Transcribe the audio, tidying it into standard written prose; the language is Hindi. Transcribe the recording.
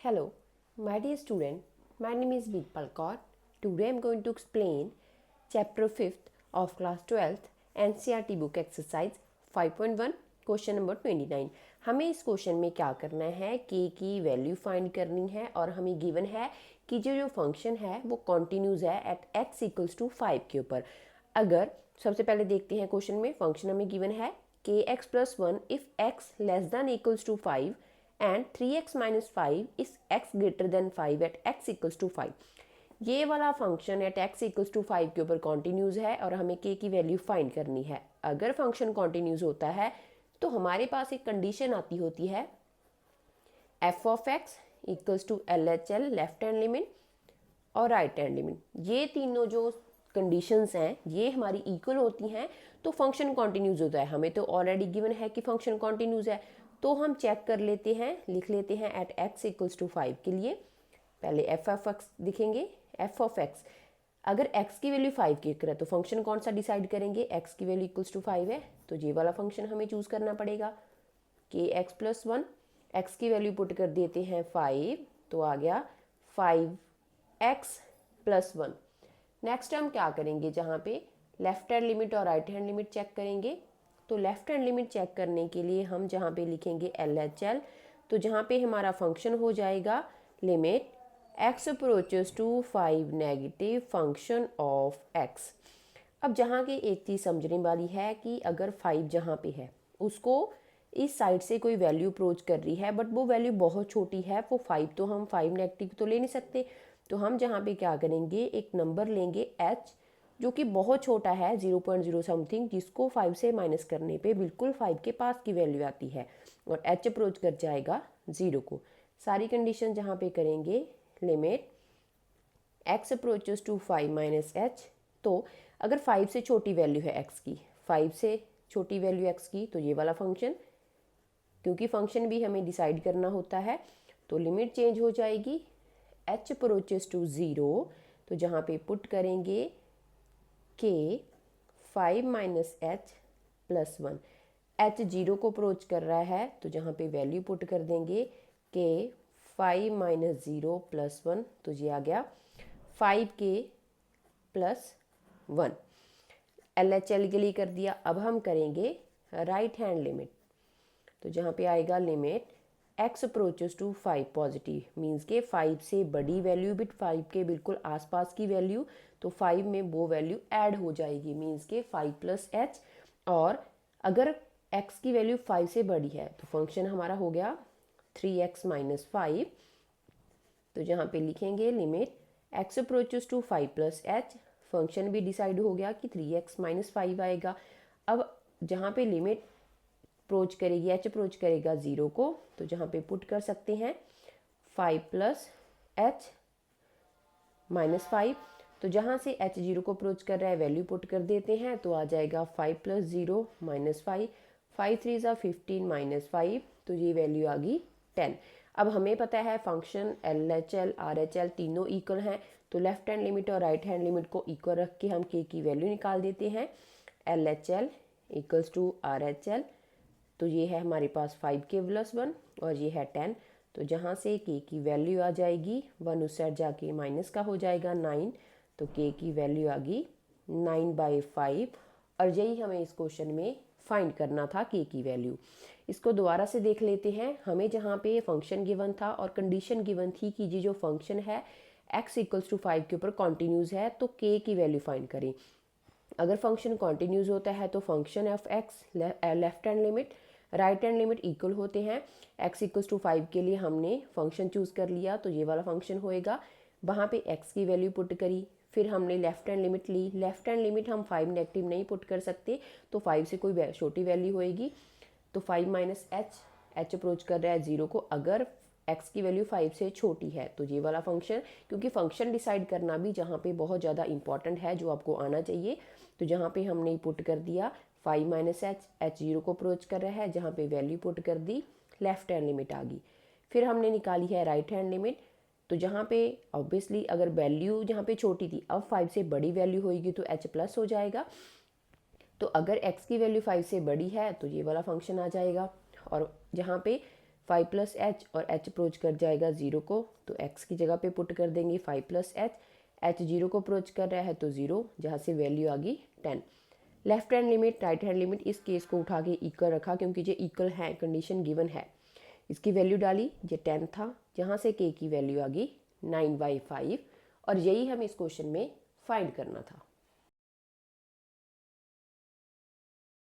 Hello, my dear student. My name is Veerpal Kaur. Today I am going to explain chapter 5th of class 12th NCERT book exercise 5.1 question number 29। हमें इस क्वेश्चन में क्या करना है, के की वैल्यू फाइंड करनी है और हमें गिवन है कि जो फंक्शन है वो कॉन्टिन्यूज है एट x इक्वल्स टू 5 के ऊपर। अगर सबसे पहले देखते हैं क्वेश्चन में फंक्शन हमें गिवन है के x plus 1 if x less than equals to 5 and 3x minus 5 is x greater than 5 at x equals to 5। ये वाला function at x equals to 5 के ऊपर कॉन्टिन्यूज है और हमें k की वैल्यू फाइंड करनी है। अगर फंक्शन कॉन्टिन्यूज होता है तो हमारे पास एक कंडीशन आती होती है f of x equals to LHL left hand limit और राइट हैंड लिमिट। ये तीनों जो कंडीशंस हैं ये हमारी इक्वल होती हैं तो फंक्शन कॉन्टिन्यूज होता है। हमें तो ऑलरेडी गिवन है कि फंक्शन कॉन्टिन्यूज है, तो हम चेक कर लेते हैं, लिख लेते हैं एट x इक्वल्स टू 5 के लिए पहले एफ ऑफ एक्स लिखेंगे। एफ ऑफ एक्स अगर x की वैल्यू 5 की है तो फंक्शन कौन सा डिसाइड करेंगे, x की वैल्यू इक्वल्स टू 5 है तो ये वाला फंक्शन हमें चूज करना पड़ेगा। के एक्स प्लस 1 एक्स की वैल्यू पुट कर देते हैं 5 तो आ गया 5x प्लस 1। नेक्स्ट हम क्या करेंगे, जहाँ पे लेफ्ट हैंड लिमिट और राइट हैंड लिमिट चेक करेंगे। तो लेफ्ट हैंड लिमिट चेक करने के लिए हम जहाँ पे लिखेंगे LHL, तो जहाँ पे हमारा फंक्शन हो जाएगा limit x approaches to 5 negative function of x। अब जहाँ की एक चीज़ समझने वाली है कि अगर 5 जहाँ पे है उसको इस साइड से कोई वैल्यू अप्रोच कर रही है बट वो वैल्यू बहुत छोटी है, वो 5 तो हम 5 नेगेटिव तो ले नहीं सकते, तो हम जहाँ पे क्या करेंगे एक नंबर लेंगे h जो कि बहुत छोटा है 0.0 समथिंग, जिसको 5 से माइनस करने पे बिल्कुल 5 के पास की वैल्यू आती है और h अप्रोच कर जाएगा 0 को। सारी कंडीशन जहाँ पे करेंगे limit x approaches to 5 minus h, तो अगर 5 से छोटी वैल्यू है x की, 5 से छोटी वैल्यू x की, तो ये वाला फंक्शन, क्योंकि फंक्शन भी हमें डिसाइड करना होता है तो लिमिट चेंज हो जाएगी h अप्रोचेस टू 0, तो जहाँ पे पुट करेंगे के 5 माइनस एच प्लस 1। h 0 को अप्रोच कर रहा है तो जहाँ पे वैल्यू पुट कर देंगे के 5 माइनस 0 प्लस 1, तो ये आ गया 5k प्लस 1। LHL के लिए कर दिया। अब हम करेंगे राइट हैंड लिमिट, तो जहाँ पे आएगा limit x approaches to 5 positive means के 5 से बड़ी वैल्यू बिट 5 के बिल्कुल आसपास की वैल्यू, तो 5 में वो वैल्यू ऐड हो जाएगी मीन्स के 5 प्लस एच। और अगर x की वैल्यू 5 से बड़ी है तो फंक्शन हमारा हो गया 3x माइनस 5, तो जहाँ पे लिखेंगे limit x approaches to 5 plus h, function भी डिसाइड हो गया कि 3x माइनस 5 आएगा। अब जहाँ पे लिमिट अप्रोच करेगी h अप्रोच करेगा 0 को, तो जहाँ पे पुट कर सकते हैं 5 प्लस h माइनस 5, तो जहाँ से h 0 को अप्रोच कर रहा है वैल्यू पुट कर देते हैं तो आ जाएगा 5 प्लस 0 माइनस 5, 5 3 ज़ा 15 माइनस 5, तो ये वैल्यू आ गई 10। अब हमें पता है फंक्शन LHL RHL तीनों इक्वल हैं, तो लेफ्ट हैंड लिमिट और राइट हैंड लिमिट को इक्वल रख के हम k की वैल्यू निकाल देते हैं। LHL इक्वल्स टू RHL, तो ये है हमारे पास 5k प्लस 1 और ये है 10, तो जहाँ से k की वैल्यू आ जाएगी 1 उस साइड जाके माइनस का हो जाएगा 9, तो k की वैल्यू आ गई 9/5 और यही हमें इस क्वेश्चन में फाइंड करना था k की वैल्यू। इसको दोबारा से देख लेते हैं। हमें जहाँ पे फंक्शन गिवन था और कंडीशन गिवन थी कि ये जो फंक्शन है x इक्वल्स टू 5 के ऊपर कॉन्टिन्यूज है तो k की वैल्यू फाइंड करें। अगर फंक्शन कॉन्टिन्यूज होता है तो function of x left hand limit right hand limit equal होते हैं। x इक्वल्स टू 5 के लिए हमने फंक्शन चूज कर लिया तो ये वाला फंक्शन होएगा। वहाँ पे x की वैल्यू पुट करी, फिर हमने लेफ्ट हैंड लिमिट ली। लेफ्ट हैंड लिमिट हम 5 नेगेटिव नहीं पुट कर सकते तो 5 से कोई छोटी वैल्यू होएगी, तो 5 माइनस h अप्रोच कर रहा है 0 को। अगर x की वैल्यू 5 से छोटी है तो ये वाला फंक्शन, क्योंकि फंक्शन डिसाइड करना भी जहाँ पे बहुत ज़्यादा इंपॉर्टेंट है जो आपको आना चाहिए, तो जहाँ पे हमने पुट कर दिया 5 माइनस h 0 को अप्रोच कर रहा है, जहाँ पे वैल्यू पुट कर दी लेफ्ट हैंड लिमिट आ गई। फिर हमने निकाली है राइट हैंड लिमिट, तो जहाँ पे ऑब्वियसली अगर वैल्यू जहाँ पे छोटी थी अब 5 से बड़ी वैल्यू होगी तो h प्लस हो जाएगा, तो अगर x की वैल्यू 5 से बड़ी है तो ये वाला फंक्शन आ जाएगा। और जहाँ पे 5 प्लस एच और एच अप्रोच कर जाएगा 0 को, तो एक्स की जगह पे पुट कर देंगे 5 प्लस एच 0 को अप्रोच कर रहा है तो 0, जहाँ से वैल्यू आ गई 10। Left hand limit right hand limit, इस केस को उठा के इक्वल रखा क्योंकि ये इक्वल है, कंडीशन गिवन है। इसकी वैल्यू डाली, ये 10 था, जहाँ से k की वैल्यू आ गई 9/5, और यही हमें इस क्वेश्चन में फाइंड करना था।